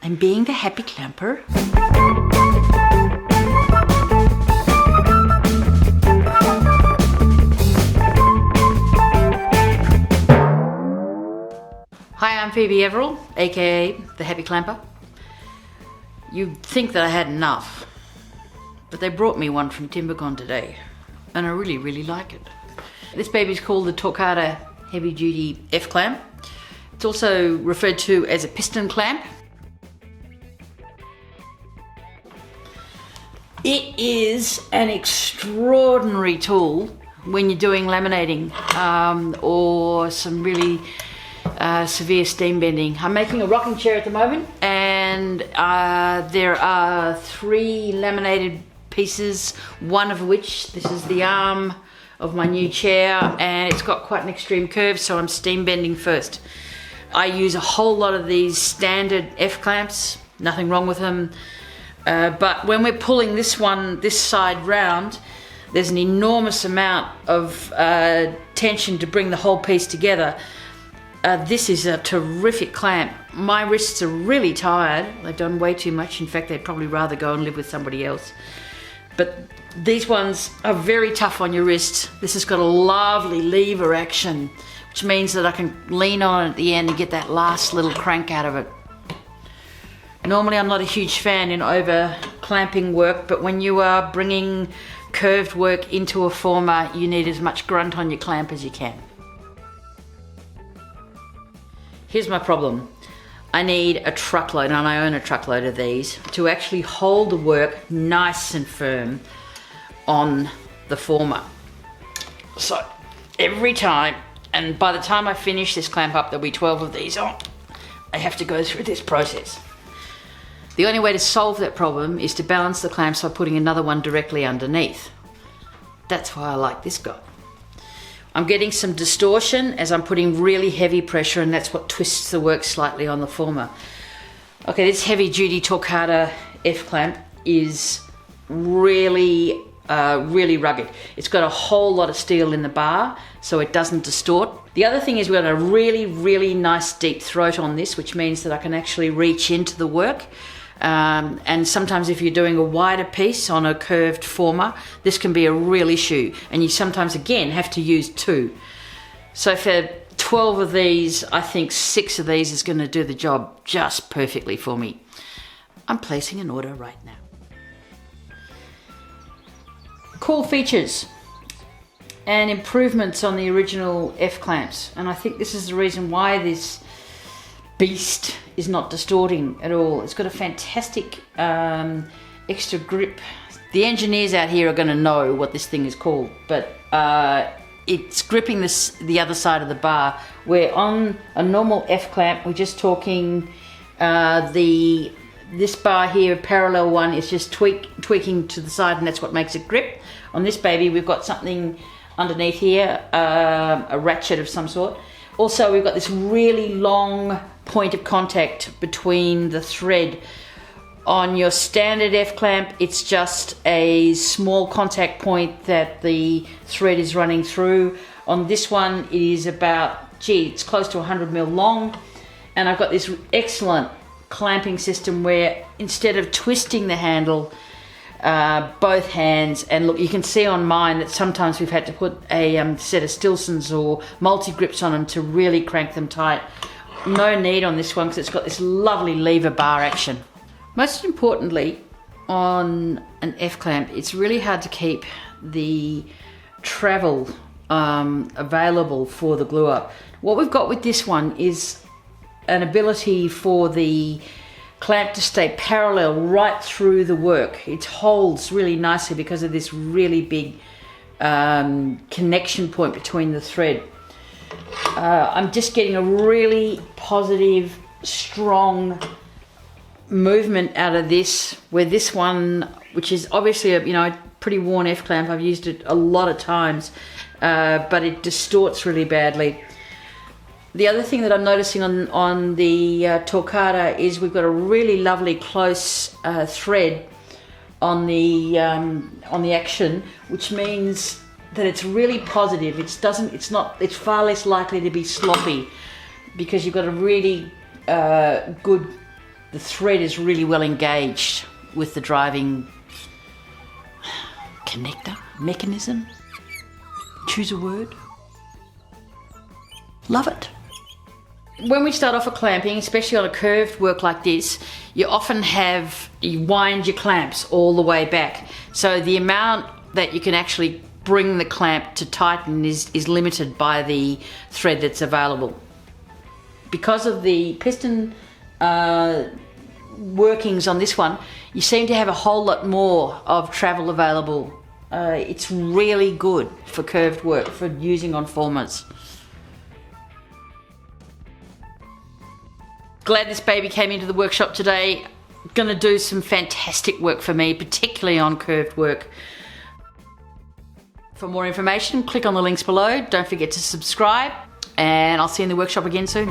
I'm being the happy clamper. Hi, I'm Phoebe Everall, aka the Happy Clamper. You'd think that I had enough, but they brought me one from Timbecon today, and I really like it. This baby's called the Torquata Heavy Duty F Clamp. It's also referred to as a piston clamp. It is an extraordinary tool when you're doing laminating or some really severe steam bending. I'm making a rocking chair at the moment, and there are 3 laminated pieces, one of which, this is the arm of my new chair, and it's got quite an extreme curve, so I'm steam bending first. I use a whole lot of these standard F clamps, nothing wrong with them, but when we're pulling this side round, there's an enormous amount of tension to bring the whole piece together. This is a terrific clamp. My wrists are really tired. They've done way too much. In fact, they'd probably rather go and live with somebody else. But these ones are very tough on your wrist. This has got a lovely lever action, which means that I can lean on it at the end and get that last little crank out of it. Normally, I'm not a huge fan in over clamping work, but when you are bringing curved work into a former, you need as much grunt on your clamp as you can. Here's my problem. I need a truckload, and I own a truckload of these, to actually hold the work nice and firm on the former. So every time, and by the time I finish this clamp up, there'll be 12 of these on, I have to go through this process. The only way to solve that problem is to balance the clamps by putting another one directly underneath. That's why I like this guy. I'm getting some distortion as I'm putting really heavy pressure, and that's what twists the work slightly on the former. Okay, this heavy duty Torquata F clamp is really rugged. It's got a whole lot of steel in the bar, so it doesn't distort. The other thing is we've got a really nice deep throat on this, which means that I can actually reach into the work. And sometimes if you're doing a wider piece on a curved former, this can be a real issue, and you sometimes again have to use 2. So for 12 of these, I think 6 of these is going to do the job just perfectly for me. I'm placing an order right now. Cool features and improvements on the original F clamps, and I think this is the reason why this beast is not distorting at all. It's got a fantastic extra grip. The engineers out here are going to know what this thing is called, but it's gripping the other side of the bar, where on a normal F clamp we're just talking this bar here, parallel one, is just tweaking to the side, and that's what makes it grip. On this baby we've got something underneath here, a ratchet of some sort. Also, we've got this really long point of contact between the thread. On your standard F clamp, it's just a small contact point that the thread is running through. On this one, it is about, it's close to 100 mil long. And I've got this excellent clamping system where instead of twisting the handle, both hands, and look, you can see on mine that sometimes we've had to put a set of Stilsons or multi-grips on them to really crank them tight. No need on this one because it's got this lovely lever bar action. Most importantly, on an F clamp, it's really hard to keep the travel available for the glue up. What we've got with this one is an ability for the clamp to stay parallel right through the work. It holds really nicely because of this really big connection point between the thread. I'm just getting a really positive, strong movement out of this, where this one, which is obviously a pretty worn F clamp, I've used it a lot of times, but it distorts really badly. The other thing that I'm noticing on the Torquata is we've got a really lovely close thread on the action, which means that it's really positive. It's far less likely to be sloppy because you've got a really good the thread is really well engaged with the driving connector, mechanism. Choose a word. Love it. When we start off a clamping, especially on a curved work like this, you wind your clamps all the way back. So the amount that you can actually bring the clamp to tighten is limited by the thread that's available. Because of the piston workings on this one, you seem to have a whole lot more of travel available. It's really good for curved work, for using on formers. Glad this baby came into the workshop today. Gonna do some fantastic work for me, particularly on curved work. For more information, click on the links below. Don't forget to subscribe, and I'll see you in the workshop again soon.